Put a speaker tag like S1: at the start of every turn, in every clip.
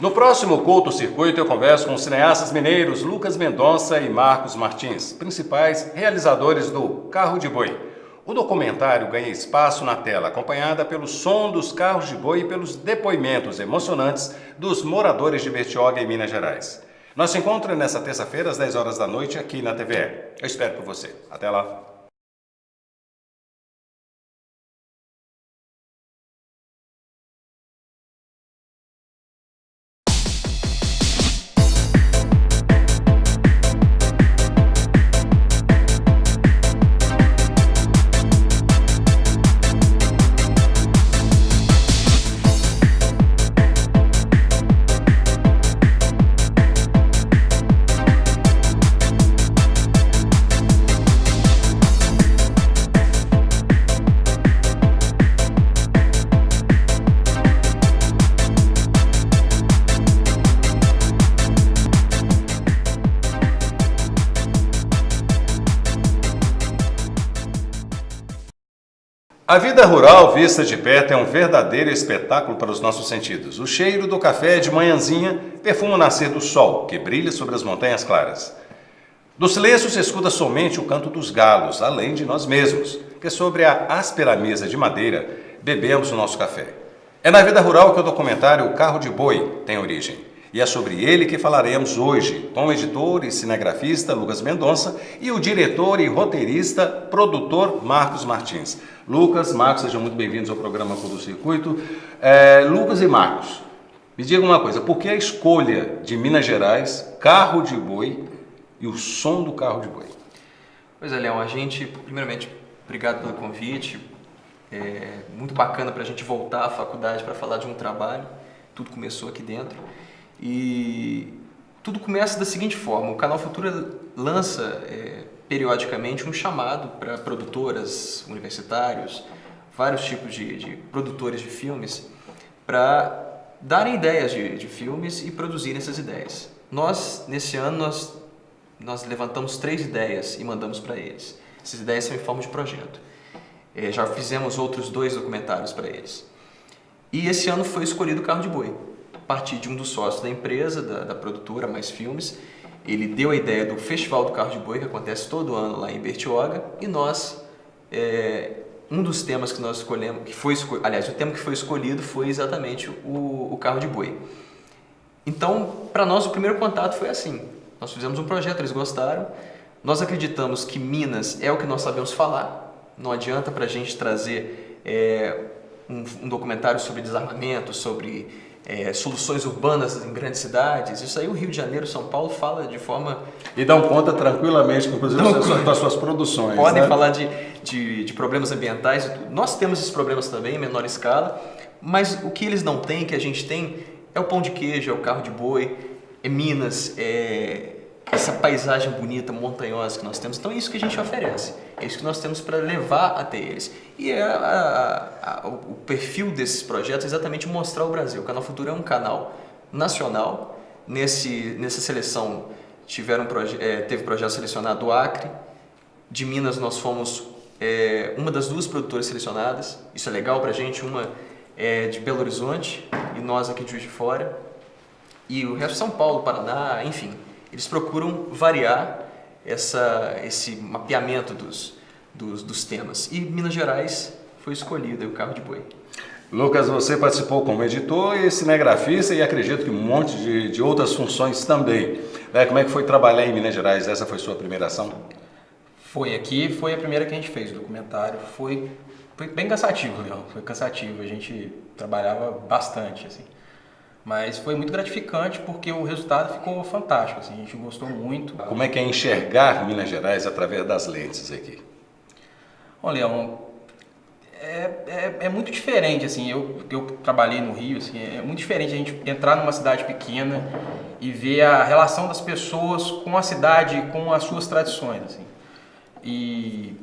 S1: No próximo Curto-Circuito eu converso com os cineastas mineiros Lucas Mendonça e Marcos Martins, principais realizadores do Carro de Boi. O documentário ganha espaço na tela, acompanhada pelo som dos carros de boi e pelos depoimentos emocionantes dos moradores de Bertioga, em Minas Gerais. Nosso encontro é nesta terça-feira, às 10 horas da noite, aqui na TVE. Eu espero por você. Até lá. A vida rural vista de perto é um verdadeiro espetáculo para os nossos sentidos. O cheiro do café de manhãzinha perfuma o nascer do sol, que brilha sobre as montanhas claras. Do silêncio se escuta somente o canto dos galos, além de nós mesmos, que sobre a áspera mesa de madeira bebemos o nosso café. É na vida rural que o documentário O Carro de Boi tem origem. E é sobre ele que falaremos hoje, com o editor e cinegrafista Lucas Mendonça e o diretor e roteirista, produtor Marcos Martins. Lucas, Marcos, sejam muito bem-vindos ao programa Curto-Circuito. Lucas e Marcos, me digam uma coisa, por que a escolha de Minas Gerais, Carro de Boi e o som do Carro de Boi?
S2: Pois é, Leão, primeiramente, obrigado pelo convite. É muito bacana para a gente voltar à faculdade para falar de um trabalho. Tudo começou aqui dentro. E tudo começa da seguinte forma: o Canal Futura lança periodicamente um chamado para produtoras, universitários, vários tipos de produtores de filmes, para darem ideias de filmes e produzirem essas ideias. Nesse ano, nós levantamos 3 ideias e mandamos para eles. Essas ideias são em forma de projeto. Já fizemos outros 2 documentários para eles. E esse ano foi escolhido o Carro de Boi. A partir de um dos sócios da empresa, da produtora Mais Filmes, ele deu a ideia do Festival do Carro de Boi, que acontece todo ano lá em Bertioga, e um dos temas que nós escolhemos, o tema que foi escolhido foi exatamente o Carro de Boi. Então, para nós, o primeiro contato foi assim: nós fizemos um projeto, eles gostaram, nós acreditamos que Minas é o que nós sabemos falar, não adianta para a gente trazer um documentário sobre desarmamento, sobre soluções urbanas em grandes cidades. Isso aí o Rio de Janeiro, São Paulo fala de forma...
S1: E dão conta tranquilamente, inclusive, das suas produções.
S2: Podem
S1: né?
S2: falar de problemas ambientais e tudo. Nós temos esses problemas também em menor escala, mas o que eles não têm, que a gente tem, é o pão de queijo, é o carro de boi, é Minas, essa paisagem bonita, montanhosa que nós temos. Então é isso que a gente oferece, é isso que nós temos para levar até eles. E o perfil desses projetos é exatamente mostrar o Brasil. O Canal Futura é um canal nacional. Nessa seleção teve projeto selecionado do Acre. De Minas nós fomos uma das 2 produtoras selecionadas. Isso é legal para a gente. Uma é de Belo Horizonte e nós aqui de Juiz de Fora. E o resto São Paulo, Paraná, enfim. Eles procuram variar esse mapeamento dos temas. E Minas Gerais foi escolhido, o Carro de Boi.
S1: Lucas, você participou como editor e cinegrafista e acredito que um monte de outras funções também. Como é que foi trabalhar em Minas Gerais? Essa foi sua primeira ação?
S3: Foi a primeira que a gente fez, o documentário. Foi bem cansativo, Leão. Foi cansativo, a gente trabalhava bastante, assim. Mas foi muito gratificante porque o resultado ficou fantástico, assim, a gente gostou muito.
S1: Como é que é enxergar Minas Gerais através das lentes aqui?
S3: Olha, Leão, é muito diferente, assim, eu trabalhei no Rio, assim, é muito diferente a gente entrar numa cidade pequena e ver a relação das pessoas com a cidade, com as suas tradições, assim. E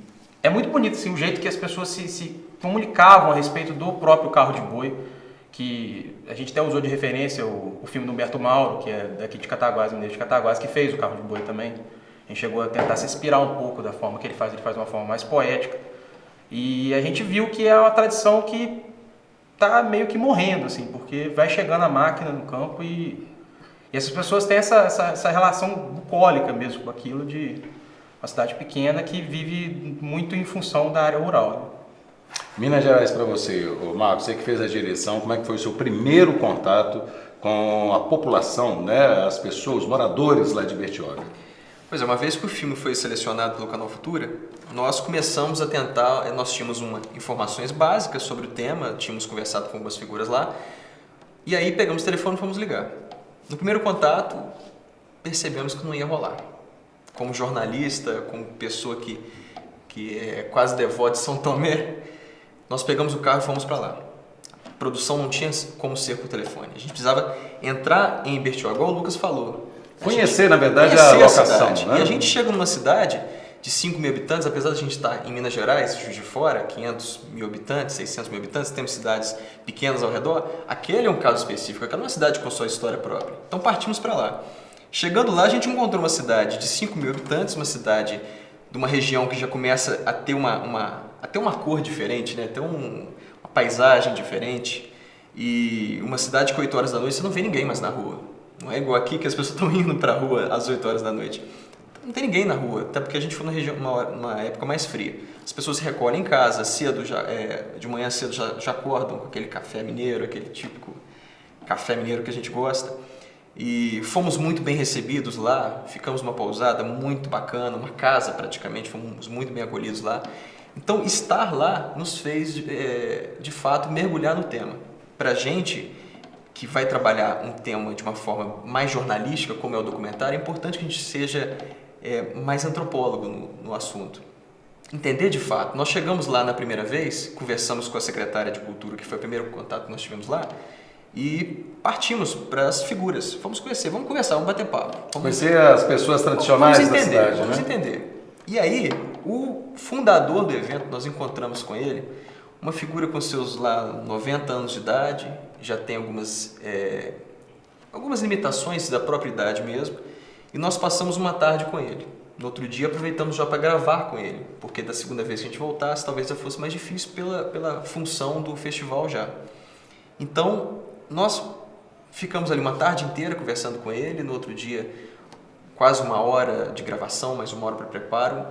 S3: é muito bonito, assim, o jeito que as pessoas se comunicavam a respeito do próprio Carro de Boi, que a gente até usou de referência o filme do Humberto Mauro, que é daqui de Cataguás, mineiro de Cataguás, que fez o Carro de Boi também. A gente chegou a tentar se inspirar um pouco da forma que ele faz de uma forma mais poética. E a gente viu que é uma tradição que tá meio que morrendo, assim, porque vai chegando a máquina no campo e essas pessoas têm essa relação bucólica mesmo com aquilo de uma cidade pequena que vive muito em função da área rural, né?
S1: Minas Gerais para você, ô Marcos, você que fez a direção, como é que foi o seu primeiro contato com a população, né, as pessoas, os moradores lá de Bertioga?
S2: Pois é, uma vez que o filme foi selecionado pelo Canal Futura, nós começamos a tentar, nós tínhamos informações básicas sobre o tema, tínhamos conversado com algumas figuras lá, e aí pegamos o telefone e fomos ligar. No primeiro contato, percebemos que não ia rolar. Como jornalista, como pessoa que é quase devota de São Tomé, nós pegamos o carro e fomos para lá. A produção não tinha como ser por telefone. A gente precisava entrar em Bertioga, igual o Lucas falou.
S1: Conhecer, na verdade, a locação, né?
S2: E a gente chega numa cidade de 5 mil habitantes, apesar de a gente estar em Minas Gerais, Juiz de Fora, 500 mil habitantes, 600 mil habitantes, temos cidades pequenas ao redor, aquele é um caso específico, aquela é uma cidade com sua história própria. Então partimos para lá. Chegando lá, a gente encontrou uma cidade de 5 mil habitantes, uma cidade de uma região que já começa a ter uma cor diferente, né? Ter uma paisagem diferente, e uma cidade que 8 horas da noite você não vê ninguém mais na rua. Não é igual aqui que as pessoas estão indo para a rua às 8 horas da noite. Não tem ninguém na rua, até porque a gente foi numa época mais fria. As pessoas se recolhem em casa, cedo, de manhã cedo já acordam com aquele café mineiro, aquele típico café mineiro que a gente gosta. E fomos muito bem recebidos lá, ficamos numa pousada muito bacana, uma casa praticamente, fomos muito bem acolhidos lá. Então estar lá nos fez, de fato, mergulhar no tema. Para a gente que vai trabalhar um tema de uma forma mais jornalística, como é o documentário, é importante que a gente seja mais antropólogo no assunto. Entender de fato. Nós chegamos lá na primeira vez, conversamos com a secretária de Cultura, que foi o primeiro contato que nós tivemos lá, e partimos para as figuras. Vamos conhecer, vamos conversar, vamos bater papo.
S1: Conhecer as pessoas tradicionais da cidade,
S2: vamos
S1: né?
S2: entender. E aí, o fundador do evento, nós encontramos com ele, uma figura com seus lá 90 anos de idade, já tem algumas limitações da própria idade mesmo, e nós passamos uma tarde com ele. No outro dia aproveitamos já para gravar com ele, porque da segunda vez que a gente voltasse talvez já fosse mais difícil pela função do festival já. Então nós ficamos ali uma tarde inteira conversando com ele, no outro dia quase 1 hora de gravação, mais 1 hora para preparo,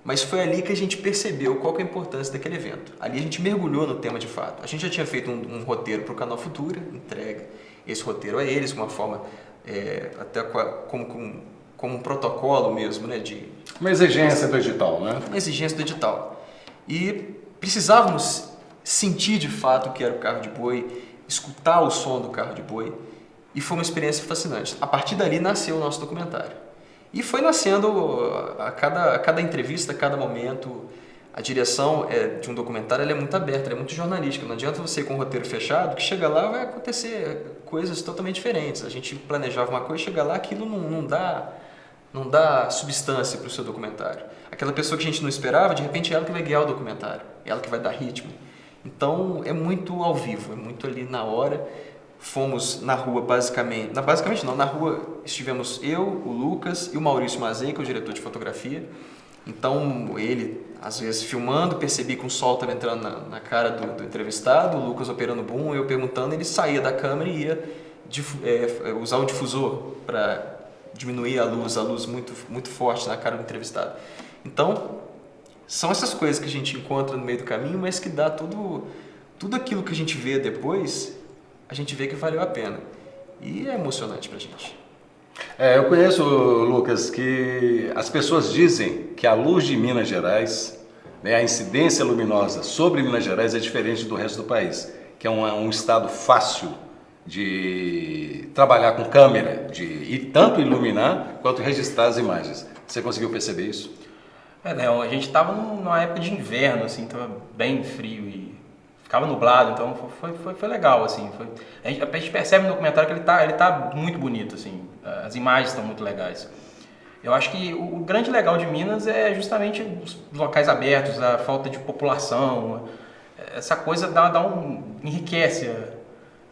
S2: mas foi ali que a gente percebeu qual que é a importância daquele evento. Ali a gente mergulhou no tema de fato. A gente já tinha feito um roteiro para o Canal Futura, entregue esse roteiro a eles, de uma forma até como um protocolo mesmo, né?
S1: Uma exigência do edital, né?
S2: Uma exigência do edital. E precisávamos sentir de fato o que era o carro de boi, escutar o som do carro de boi, e foi uma experiência fascinante. A partir dali nasceu o nosso documentário. E foi nascendo a cada entrevista, a cada momento. A direção de um documentário ela é muito aberta, ela é muito jornalística. Não adianta você ir com um roteiro fechado, que chega lá vai acontecer coisas totalmente diferentes. A gente planejava uma coisa, chega lá, aquilo não dá substância para o seu documentário. Aquela pessoa que a gente não esperava, de repente é ela que vai guiar o documentário, é ela que vai dar ritmo. Então é muito ao vivo, é muito ali na hora. Fomos na rua na rua estivemos eu, o Lucas e o Maurício Mazei, que é o diretor de fotografia. Então ele, às vezes filmando, percebi que o sol estava entrando na cara do entrevistado, o Lucas operando o boom, eu perguntando, ele saía da câmera e ia usar o difusor para diminuir a luz muito, muito forte na cara do entrevistado. Então são essas coisas que a gente encontra no meio do caminho, mas que dá tudo aquilo que a gente vê depois, a gente vê que valeu a pena. E é emocionante pra gente.
S1: Eu conheço, Lucas, que as pessoas dizem que a luz de Minas Gerais, né, a incidência luminosa sobre Minas Gerais é diferente do resto do país, que é um estado fácil de trabalhar com câmera, e tanto iluminar quanto registrar as imagens. Você conseguiu perceber isso?
S3: Leão, a gente estava numa época de inverno, assim, estava bem frio e ficava nublado, então foi legal, assim. A gente percebe no documentário que ele tá muito bonito, assim, as imagens estão muito legais. Eu acho que o grande legal de Minas é justamente os locais abertos, a falta de população, essa coisa enriquece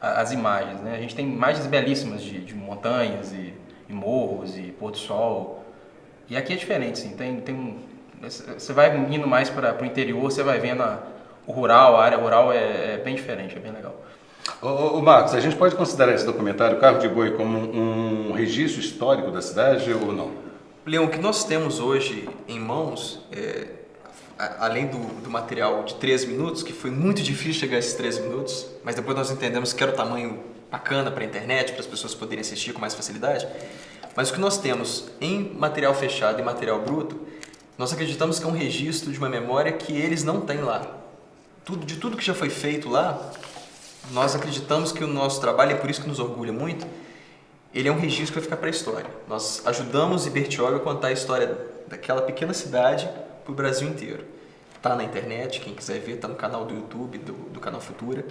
S3: as imagens, né? A gente tem imagens belíssimas de montanhas e morros e pôr do sol, e aqui é diferente, assim, você vai indo mais para o interior, você vai vendo o rural, a área rural é bem diferente, é bem legal.
S1: Ô Marcos, a gente pode considerar esse documentário Carro de Boi como um registro histórico da cidade ou não?
S2: Leão, o que nós temos hoje em mãos, além do material de 13 minutos, que foi muito difícil chegar a esses 13 minutos, mas depois nós entendemos que era o tamanho bacana para a internet, para as pessoas poderem assistir com mais facilidade, mas o que nós temos em material fechado e material bruto, nós acreditamos que é um registro de uma memória que eles não têm lá. De tudo que já foi feito lá, nós acreditamos que o nosso trabalho, é por isso que nos orgulha muito, ele é um registro que vai ficar para a história. Nós ajudamos Ibertioga a contar a história daquela pequena cidade para o Brasil inteiro. Está na internet, quem quiser ver, está no canal do YouTube, do canal Futura,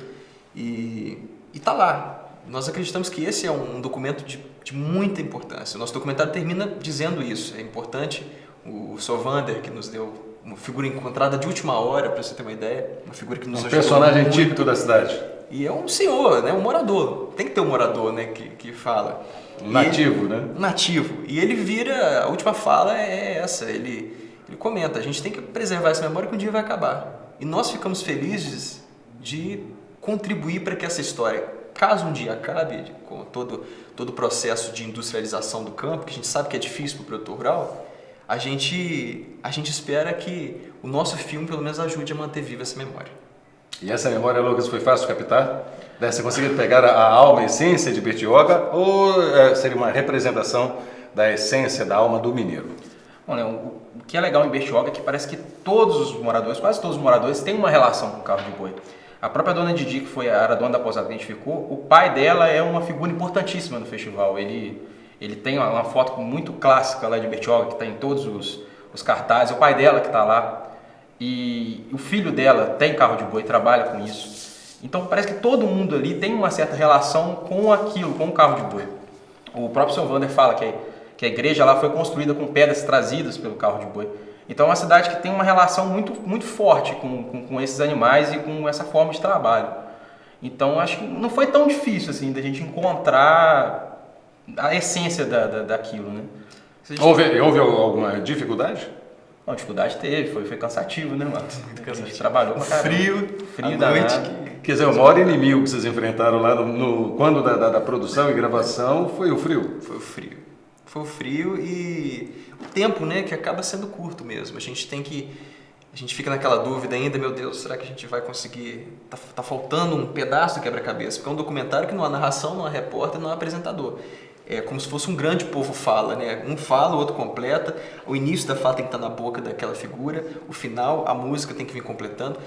S2: e está lá. Nós acreditamos que esse é um documento de muita importância. O nosso documentário termina dizendo isso. É importante, o Sovander, que nos deu uma figura encontrada de última hora, para você ter uma ideia, uma figura que nos ajudou
S1: personagem
S2: muito.
S1: típico da cidade.
S2: E é um senhor, né? Um morador. Tem que ter um morador, né? Que fala.
S1: Um nativo,
S2: né? Um nativo. E ele vira... A última fala é essa. Ele comenta. A gente tem que preservar essa memória que um dia vai acabar. E nós ficamos felizes de contribuir para que essa história, caso um dia acabe, com todo o processo de industrialização do campo, que a gente sabe que é difícil para o produtor rural, a gente espera que o nosso filme, pelo menos, ajude a manter viva essa memória.
S1: E essa memória, Lucas, foi fácil de captar? Você conseguiu pegar a alma, a essência de Ibertioga, ou seria uma representação da essência da alma do mineiro?
S3: Bom, Leão, o que é legal em Ibertioga é que parece que todos os moradores, quase todos os moradores, têm uma relação com o carro de boi. A própria dona Didi, que era a dona da pousada que a gente ficou, o pai dela é uma figura importantíssima no festival. Ele tem uma foto muito clássica lá de Ibertioga, que está em todos os cartazes. O pai dela que está lá. E o filho dela tem carro de boi, trabalha com isso. Então parece que todo mundo ali tem uma certa relação com aquilo, com o carro de boi. O próprio seu Wander fala que a igreja lá foi construída com pedras trazidas pelo carro de boi. Então é uma cidade que tem uma relação muito, muito forte com esses animais e com essa forma de trabalho. Então acho que não foi tão difícil assim da gente encontrar a essência daquilo, né?
S1: Houve alguma dificuldade?
S3: Não, dificuldade teve, foi cansativo, né, Marcos? A gente trabalhou pra caramba.
S2: Frio
S3: da
S2: noite.
S1: Quer dizer, o maior inimigo que vocês enfrentaram lá quando da produção e gravação foi o frio?
S2: Foi o frio. Foi o frio e o tempo, né, que acaba sendo curto mesmo. A gente fica naquela dúvida ainda, meu Deus, será que a gente vai conseguir? Tá faltando um pedaço do quebra-cabeça, porque é um documentário que não há narração, não há repórter, não há apresentador. É como se fosse um grande povo fala, né? Um fala, o outro completa, o início da fala tem que estar na boca daquela figura, o final, a música tem que vir completando.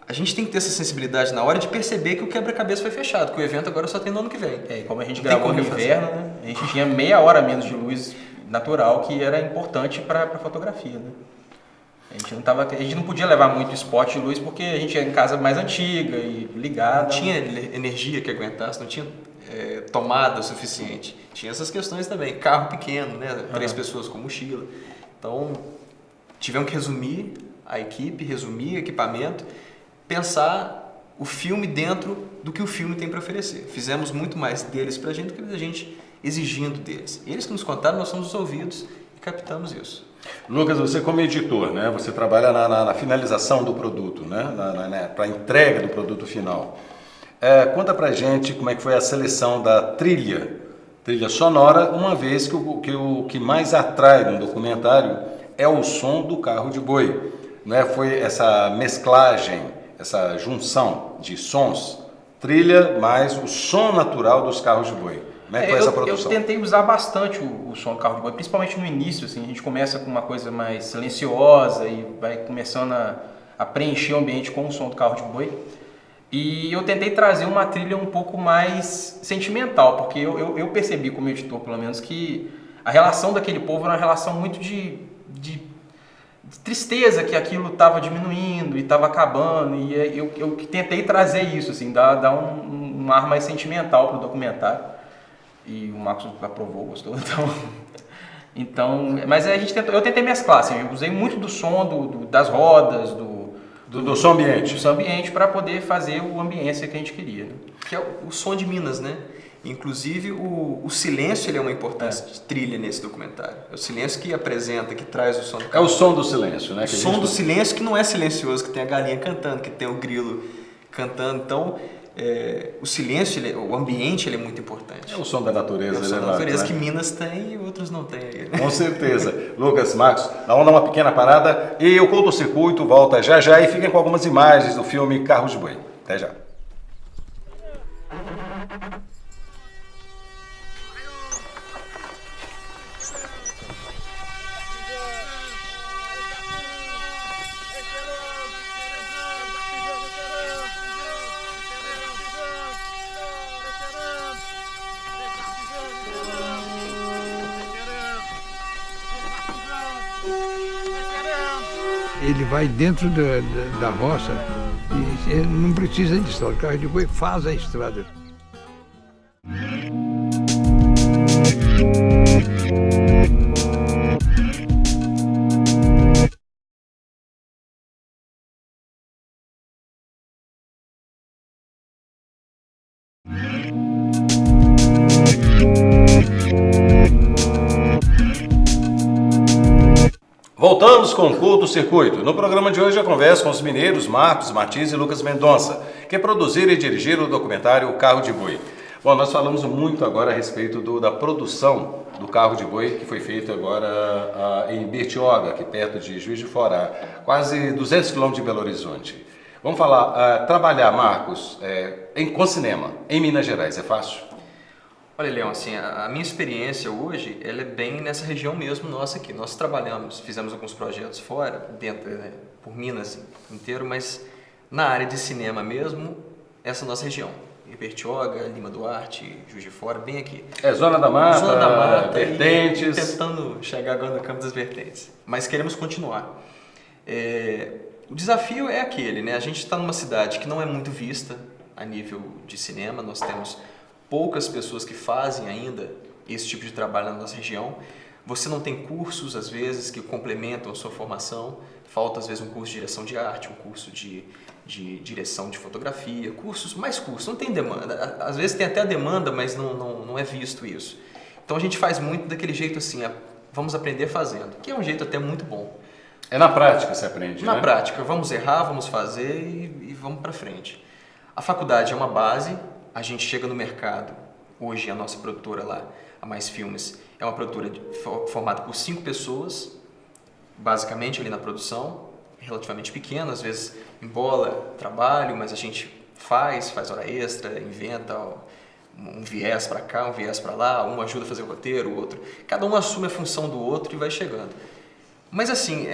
S2: A gente tem que ter essa sensibilidade na hora de perceber que o quebra-cabeça foi fechado, que o evento agora só tem no ano que vem.
S3: E como a gente gravou no inverno, né? A gente tinha meia hora menos de luz natural, que era importante para a fotografia, né? A gente não podia levar muito spot de luz porque a gente ia em casa mais antiga e ligada.
S2: Não tinha energia que aguentasse, não tinha tomada suficiente. Tinha essas questões também. Carro pequeno, né? 3 pessoas com mochila. Então, tivemos que resumir a equipe, resumir o equipamento, pensar o filme dentro do que o filme tem para oferecer. Fizemos muito mais deles para a gente do que a gente exigindo deles. Eles que nos contaram, nós somos os ouvidos e captamos isso.
S1: Lucas, você como editor, né? Você trabalha na finalização do produto, né? Para a entrega do produto final. Conta pra gente como é que foi a seleção da trilha sonora, uma vez que o que mais atrai no documentário é o som do carro de boi, né? Foi essa mesclagem, essa junção de sons, trilha mais o som natural dos carros de boi. Como é que foi essa produção?
S3: Eu tentei usar bastante o som do carro de boi, principalmente no início, assim, a gente começa com uma coisa mais silenciosa e vai começando a preencher o ambiente com o som do carro de boi. E eu tentei trazer uma trilha um pouco mais sentimental, porque eu percebi como editor, pelo menos, que a relação daquele povo era uma relação muito de tristeza, que aquilo estava diminuindo e estava acabando, e eu tentei trazer isso, assim, dar um ar mais sentimental para o documentário. E o Marcos aprovou, gostou, então mas eu tentei mesclar, assim, eu usei muito do som das rodas, do
S1: som ambiente.
S3: Do som ambiente para poder fazer o ambiente que a gente queria, né?
S2: Que é o som de Minas, né? Inclusive, o silêncio ele é uma importância de trilha nesse documentário. É o silêncio que apresenta, que traz o som do
S1: É o som do silêncio, né?
S2: O som do silêncio que não é silencioso, que tem a galinha cantando, que tem o grilo cantando. Então, o silêncio, o ambiente, ele é muito importante.
S1: É o som da natureza.
S2: É o som da natureza,
S1: né?
S2: que Minas tem e outros não têm.
S1: Com certeza. Lucas, Marcos, vamos dar uma pequena parada e o Curto-Circuito volta já já e fiquem com algumas imagens do filme Carros de Boi. Até já.
S4: Ele vai dentro da roça e ele não precisa de estrada. O carro de boi faz a estrada.
S1: Voltamos com o Curto-Circuito. No programa de hoje eu converso com os mineiros Marcos Martins e Lucas Mendonça, que produziram e dirigiram o documentário O Carro de Boi. Bom, nós falamos muito agora a respeito da produção do Carro de Boi, que foi feito agora em Bertioga, aqui perto de Juiz de Fora, quase 200 quilômetros de Belo Horizonte. Vamos falar, trabalhar, Marcos, com cinema em Minas Gerais, é fácil?
S2: Olha, Leão, assim, a minha experiência hoje, ela é bem nessa região mesmo nossa aqui. Nós trabalhamos, fizemos alguns projetos fora, dentro, por Minas inteiro, mas na área de cinema mesmo, essa nossa região. Bertioga, Lima Duarte, Juiz de Fora, bem aqui.
S1: Zona da Mata, Vertentes.
S2: Tentando chegar agora no campo das Vertentes. Mas queremos continuar. O desafio é aquele, né? A gente está numa cidade que não é muito vista a nível de cinema, nós temos poucas pessoas que fazem ainda esse tipo de trabalho na nossa região. Você não tem cursos, às vezes, que complementam a sua formação. Falta, às vezes, um curso de direção de arte, um curso de direção de fotografia, mais cursos, não tem demanda. Às vezes tem até a demanda, mas não é visto isso. Então a gente faz muito daquele jeito assim, vamos aprender fazendo, que é um jeito até muito bom.
S1: É na prática que você aprende,
S2: Na
S1: né?
S2: prática, vamos errar, vamos fazer e vamos para frente. A faculdade é uma base, a gente chega no mercado, hoje a nossa produtora lá, a Mais Filmes, é uma produtora formada por 5 pessoas, basicamente ali na produção, relativamente pequena, às vezes embola trabalho, mas a gente faz hora extra, inventa um viés para cá, um viés para lá, um ajuda a fazer o roteiro, o outro. Cada um assume a função do outro e vai chegando. Mas assim,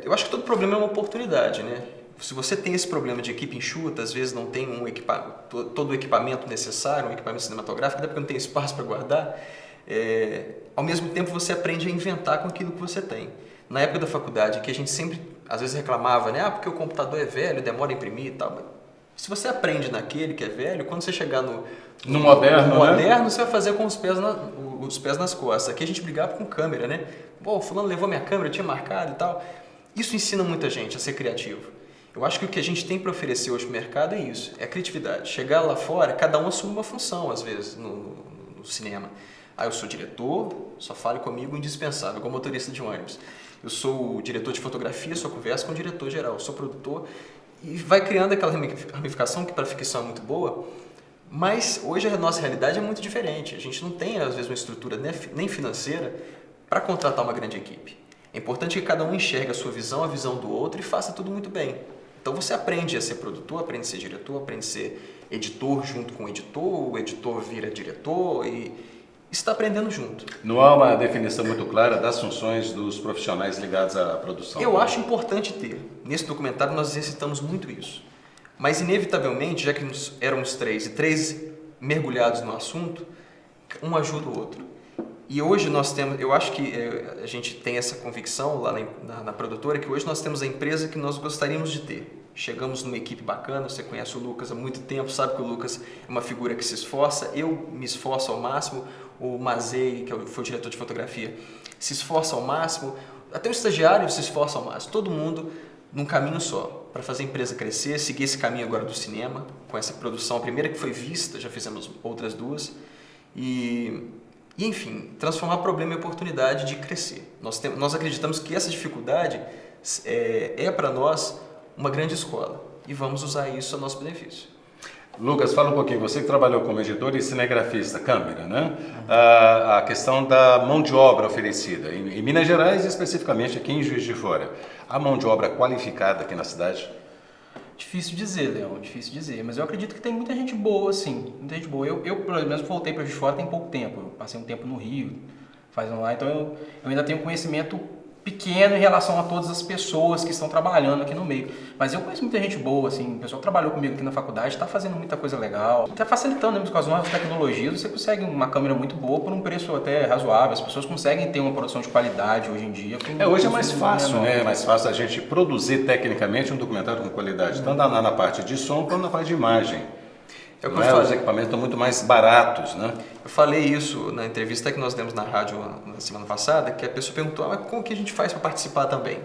S2: eu acho que todo problema é uma oportunidade, né? Se você tem esse problema de equipe enxuta, às vezes não tem todo o equipamento necessário, um equipamento cinematográfico, até porque não tem espaço para guardar, ao mesmo tempo você aprende a inventar com aquilo que você tem. Na época da faculdade, que a gente sempre, às vezes reclamava, né? Porque o computador é velho, demora a imprimir e tal. Se você aprende naquele que é velho, quando você chegar no moderno, né? Você vai fazer com os pés nas costas. Aqui a gente brigava com câmera, né? Pô, fulano levou minha câmera, eu tinha marcado e tal. Isso ensina muita gente a ser criativo. Eu acho que o que a gente tem para oferecer hoje no mercado é isso, é a criatividade. Chegar lá fora, cada um assume uma função, às vezes, no cinema. Eu sou diretor, só fale comigo, indispensável, igual motorista de ônibus. Eu sou o diretor de fotografia, só converso com o diretor geral. Eu sou produtor e vai criando aquela ramificação que para a ficção é muito boa, mas hoje a nossa realidade é muito diferente. A gente não tem, às vezes, uma estrutura nem financeira para contratar uma grande equipe. É importante que cada um enxergue a sua visão, a visão do outro e faça tudo muito bem. Então você aprende a ser produtor, aprende a ser diretor, aprende a ser editor junto com o editor vira diretor e está aprendendo junto.
S1: Não há uma definição muito clara das funções dos profissionais ligados à produção.
S2: Eu acho importante ter. Nesse documentário nós exercitamos muito isso. Mas inevitavelmente, já que éramos 3 e 3 mergulhados no assunto, um ajuda o outro. E hoje nós temos, eu acho que a gente tem essa convicção lá na produtora, que hoje nós temos a empresa que nós gostaríamos de ter. Chegamos numa equipe bacana, você conhece o Lucas há muito tempo, sabe que o Lucas é uma figura que se esforça, eu me esforço ao máximo, o Mazei, que foi o diretor de fotografia, se esforça ao máximo, até o estagiário se esforça ao máximo, todo mundo num caminho só, para fazer a empresa crescer, seguir esse caminho agora do cinema, com essa produção, a primeira que foi vista, já fizemos outras 2, e enfim, transformar problema em oportunidade de crescer. Nós acreditamos que essa dificuldade é para nós uma grande escola e vamos usar isso a nosso benefício.
S1: Lucas, fala um pouquinho, você que trabalhou como editor e cinegrafista, câmera, né? A questão da mão de obra oferecida, em Minas Gerais e especificamente aqui em Juiz de Fora. A mão de obra qualificada aqui na cidade?
S3: Difícil dizer, Leão, difícil dizer, mas eu acredito que tem muita gente boa, sim, muita gente boa. Eu pelo menos, voltei para Juiz de Fora tem pouco tempo, eu passei um tempo no Rio, fazendo lá, então eu ainda tenho conhecimento pequeno em relação a todas as pessoas que estão trabalhando aqui no meio. Mas eu conheço muita gente boa, assim, o pessoal que trabalhou comigo aqui na faculdade está fazendo muita coisa legal, está facilitando mesmo com as novas tecnologias, você consegue uma câmera muito boa por um preço até razoável, as pessoas conseguem ter uma produção de qualidade hoje em dia.
S1: Hoje é mais fácil, né? É mais fácil a gente produzir tecnicamente um documentário com qualidade, tanto na parte de som quanto na parte de imagem.
S2: É o que eu falei.
S1: Os equipamentos estão muito mais baratos, né?
S2: Eu falei isso na entrevista que nós demos na rádio na semana passada, que a pessoa perguntou, mas como que a gente faz para participar também?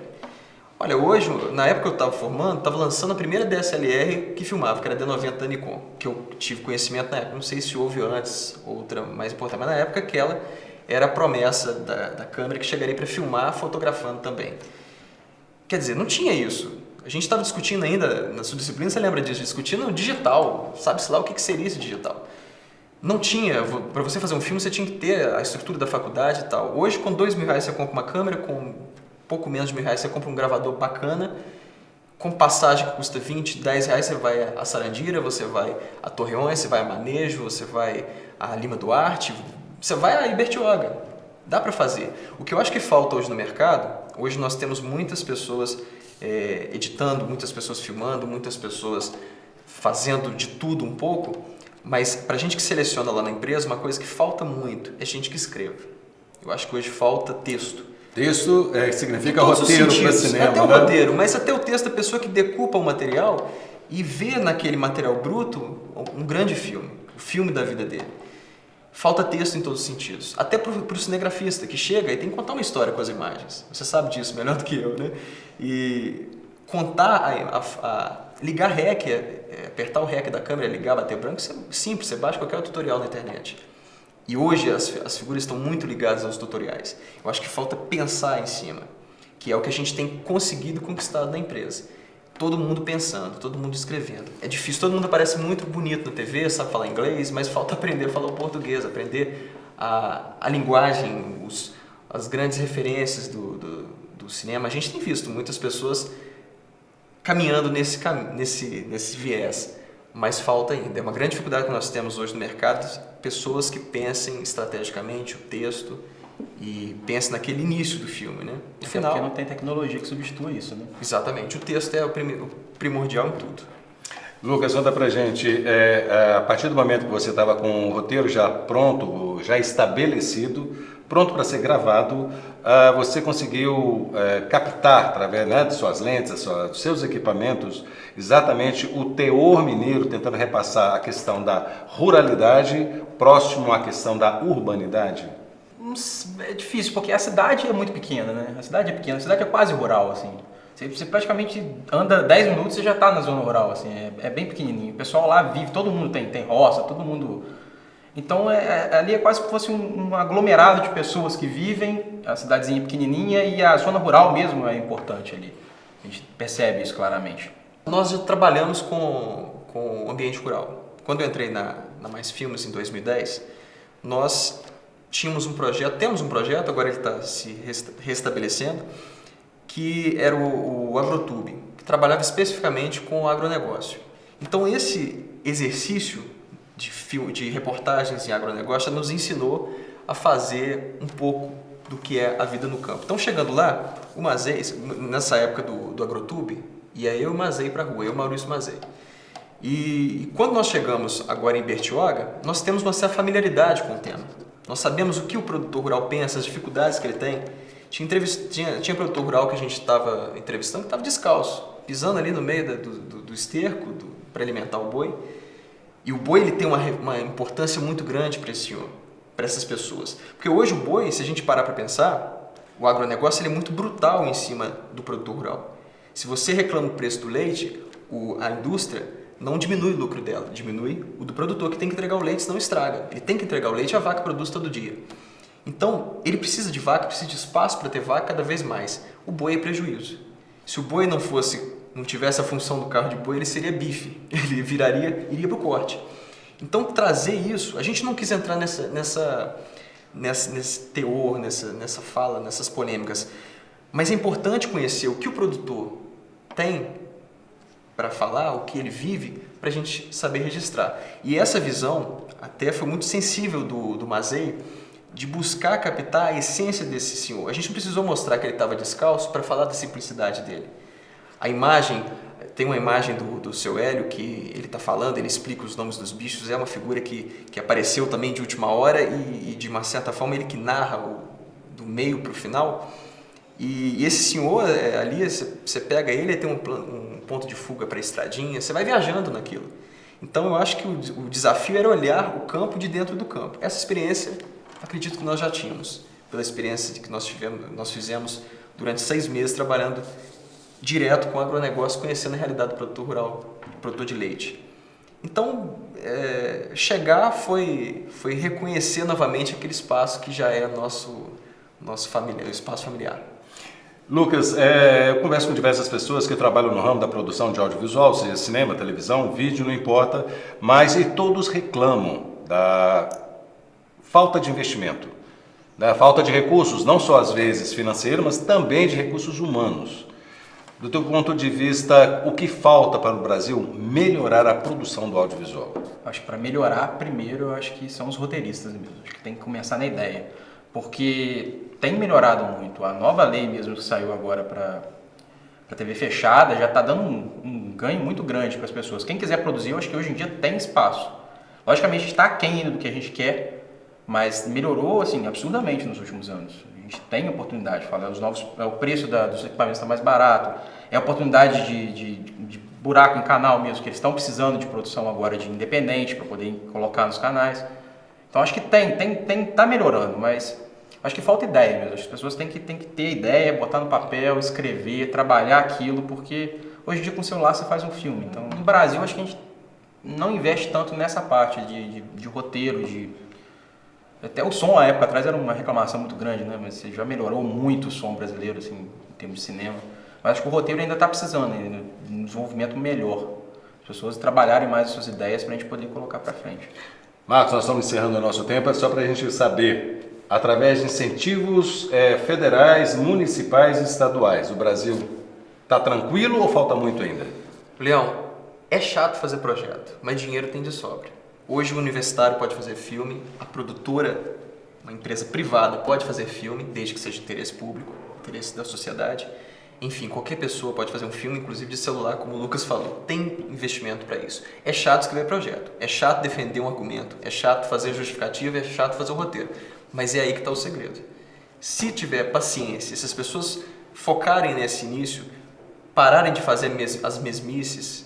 S2: Olha, hoje, na época que eu estava formando, estava lançando a primeira DSLR que filmava, que era a D90 da Nikon, que eu tive conhecimento na época. Não sei se houve antes outra mais importante, mas na época aquela era a promessa da câmera que chegaria para filmar fotografando também. Quer dizer, não tinha isso. A gente estava discutindo ainda, na sua disciplina, você lembra disso? Discutindo digital, sabe-se lá o que seria esse digital. Não tinha, para você fazer um filme você tinha que ter a estrutura da faculdade e tal. Hoje com R$2.000 você compra uma câmera, com pouco menos de R$1.000 você compra um gravador bacana, com passagem que custa R$20, R$10 você vai a Sarandira, você vai a Torreões, você vai a Manejo, você vai a Lima Duarte, você vai a Ibertioga. Dá para fazer. O que eu acho que falta hoje no mercado, hoje nós temos muitas pessoas editando, muitas pessoas filmando, muitas pessoas fazendo de tudo um pouco, mas para a gente que seleciona lá na empresa, uma coisa que falta muito é gente que escreva. Eu acho que hoje falta texto.
S1: Texto significa roteiro para cinema,
S2: até o
S1: né?
S2: roteiro, mas até o texto da pessoa que decupa o material e vê naquele material bruto um grande filme, o filme da vida dele. Falta texto em todos os sentidos. Até para o cinegrafista que chega e tem que contar uma história com as imagens. Você sabe disso melhor do que eu, né? E contar, ligar REC, apertar o REC da câmera, ligar, bater branco, isso é simples, você baixa qualquer tutorial na internet. E hoje as figuras estão muito ligadas aos tutoriais. Eu acho que falta pensar em cima, que é o que a gente tem conseguido conquistar da empresa. Todo mundo pensando, todo mundo escrevendo. É difícil, todo mundo parece muito bonito na TV, sabe falar inglês, mas falta aprender a falar o português, aprender a linguagem, as grandes referências do cinema. A gente tem visto muitas pessoas caminhando nesse viés, mas falta ainda. É uma grande dificuldade que nós temos hoje no mercado, pessoas que pensem estrategicamente o texto e pensem naquele início do filme, né?
S3: No final, porque não tem tecnologia que substitua isso, né?
S2: Exatamente, o texto é o primordial em tudo.
S1: Lucas, conta pra gente, a partir do momento que você estava com o roteiro já pronto, já estabelecido, pronto para ser gravado, você conseguiu captar, através de suas lentes, dos seus equipamentos, exatamente o teor mineiro, tentando repassar a questão da ruralidade próximo à questão da urbanidade?
S3: É difícil, porque a cidade é muito pequena, né? A cidade é pequena, a cidade é quase rural, assim. Você praticamente anda 10 minutos e você já está na zona rural, assim, é bem pequenininho. O pessoal lá vive, todo mundo tem roça, todo mundo... Então ali é quase que fosse um aglomerado de pessoas que vivem, a cidadezinha pequenininha e a zona rural mesmo é importante ali. A gente percebe isso claramente.
S2: Nós já trabalhamos com o ambiente rural. Quando eu entrei na Mais Filmes em 2010, nós temos um projeto, agora ele está se restabelecendo, que era o Agrotube, que trabalhava especificamente com o agronegócio. Então esse exercício de reportagens em agronegócio nos ensinou a fazer um pouco do que é a vida no campo. Então chegando lá, o Mazei, nessa época do Agrotube, ia eu e o Mazei para a rua, eu e o Maurício Mazei. E quando nós chegamos agora em Bertioga, nós temos uma certa familiaridade com o tema. Nós sabemos o que o produtor rural pensa, as dificuldades que ele tem. Tinha produtor rural que a gente estava entrevistando que estava descalço, pisando ali no meio do esterco para alimentar o boi. E o boi ele tem uma importância muito grande para essas pessoas. Porque hoje o boi, se a gente parar para pensar, o agronegócio ele é muito brutal em cima do produtor rural. Se você reclama o preço do leite, a indústria não diminui o lucro dela, diminui o do produtor, que tem que entregar o leite, senão estraga. Ele tem que entregar o leite e a vaca produz todo dia. Então, ele precisa de vaca, precisa de espaço para ter vaca cada vez mais. O boi é prejuízo. Se o boi não tivesse a função do carro de boi, ele seria bife, ele iria para o corte. Então, trazer isso, a gente não quis entrar nesse teor, nessa fala, nessas polêmicas, mas é importante conhecer o que o produtor tem para falar, o que ele vive, para a gente saber registrar. E essa visão até foi muito sensível do Mazei, de buscar captar a essência desse senhor. A gente não precisou mostrar que ele estava descalço para falar da simplicidade dele. A imagem, tem uma imagem do seu Hélio que ele está falando, ele explica os nomes dos bichos, é uma figura que apareceu também de última hora e de uma certa forma ele que narra do meio para o final. E esse senhor ali, você pega ele tem um ponto de fuga para a estradinha, você vai viajando naquilo. Então eu acho que o desafio era olhar o campo de dentro do campo. Essa experiência, acredito que nós já tínhamos, pela experiência que nós fizemos durante 6 meses trabalhando direto com o agronegócio, conhecendo a realidade do produtor rural, produtor de leite. Então, chegar foi reconhecer novamente aquele espaço que já é nosso espaço familiar.
S1: Lucas, eu converso com diversas pessoas que trabalham no ramo da produção de audiovisual, seja cinema, televisão, vídeo, não importa, mas todos reclamam da falta de investimento, da falta de recursos, não só às vezes financeiros, mas também de recursos humanos. Do teu ponto de vista, o que falta para o Brasil melhorar a produção do audiovisual?
S3: Acho que para melhorar, primeiro, eu acho que são os roteiristas mesmo. Acho que tem que começar na ideia. Porque tem melhorado muito. A nova lei mesmo que saiu agora para TV fechada já está dando um ganho muito grande para as pessoas. Quem quiser produzir, eu acho que hoje em dia tem espaço. Logicamente, está aquém ainda do que a gente quer, mas melhorou assim, absurdamente nos últimos anos. A gente tem oportunidade, o preço dos equipamentos está mais barato, é a oportunidade de buraco em canal mesmo, que eles estão precisando de produção agora de independente para poder colocar nos canais. Então acho que tá melhorando, mas acho que falta ideia mesmo. As pessoas têm que ter ideia, botar no papel, escrever, trabalhar aquilo, porque hoje em dia com o celular você faz um filme. Então no Brasil acho que a gente não investe tanto nessa parte de roteiro, até o som, a época atrás era uma reclamação muito grande, né? Mas já melhorou muito o som brasileiro, assim, em termos de cinema. Mas acho que o roteiro ainda está precisando de um desenvolvimento melhor. As pessoas trabalharem mais as suas ideias para a gente poder colocar para frente.
S1: Marcos, nós estamos encerrando o nosso tempo, é só para a gente saber, através de incentivos federais, municipais e estaduais, o Brasil está tranquilo ou falta muito ainda?
S2: Leão, é chato fazer projeto, mas dinheiro tem de sobra. Hoje o universitário pode fazer filme, a produtora, uma empresa privada, pode fazer filme, desde que seja interesse público, interesse da sociedade. Enfim, qualquer pessoa pode fazer um filme, inclusive de celular, como o Lucas falou. Tem investimento para isso. É chato escrever projeto, é chato defender um argumento, é chato fazer justificativa, é chato fazer o roteiro. Mas é aí que está o segredo. Se tiver paciência, se as pessoas focarem nesse início, pararem de fazer as mesmices,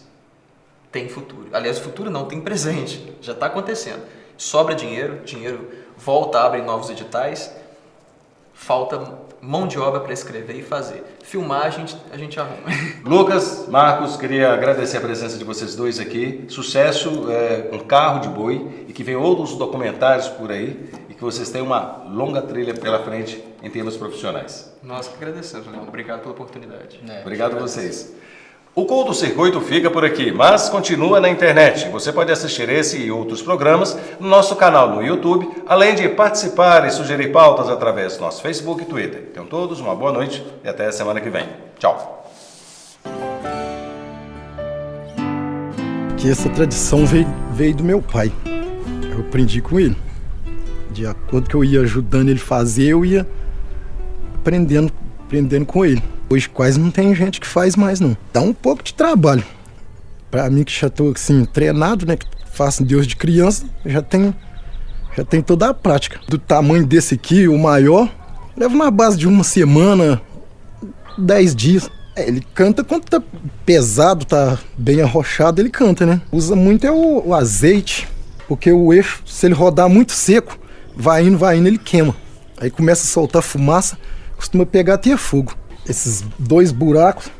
S2: tem futuro. Aliás, o futuro não, tem presente. Já está acontecendo. Sobra dinheiro volta, abre novos editais, falta mão de obra para escrever e fazer. Filmagem a gente arruma.
S1: Lucas, Marcos, queria agradecer a presença de vocês dois aqui. Sucesso com Carro de Boi e que venham outros documentários por aí e que vocês tenham uma longa trilha pela frente em termos profissionais.
S2: Nós que agradecemos, Leão. Obrigado pela oportunidade.
S1: Obrigado a vocês. O Couto Circuito fica por aqui, mas continua na internet. Você pode assistir esse e outros programas no nosso canal no YouTube, além de participar e sugerir pautas através do nosso Facebook e Twitter. Tenham todos uma boa noite e até a semana que vem. Tchau!
S5: Que essa tradição veio do meu pai. Eu aprendi com ele. De acordo que eu ia ajudando ele a fazer, eu ia aprendendo com ele. Hoje quase não tem gente que faz mais, não. Dá um pouco de trabalho. Pra mim que já tô assim, treinado, né? Que faço Deus de criança, já tenho toda a prática. Do tamanho desse aqui, o maior, leva na base de 1 semana, 10 dias. Ele canta quando tá pesado, tá bem arrochado, ele canta, né? Usa muito o azeite, porque o eixo, se ele rodar muito seco, vai indo, ele queima. Aí começa a soltar fumaça, costuma pegar até fogo. Esses 2 buracos,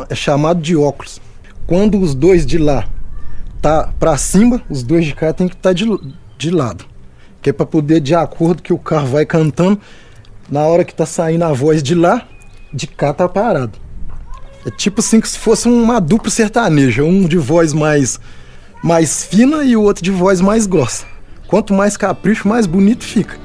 S5: é chamado de óculos. quando os dois de lá tá para cima, os dois de cá tem que estar de lado. Que é para poder, de acordo que o carro vai cantando, na hora que tá saindo a voz de lá, de cá tá parado. É tipo assim que se fosse uma dupla sertaneja, um de voz mais fina e o outro de voz mais grossa. Quanto mais capricho, mais bonito fica.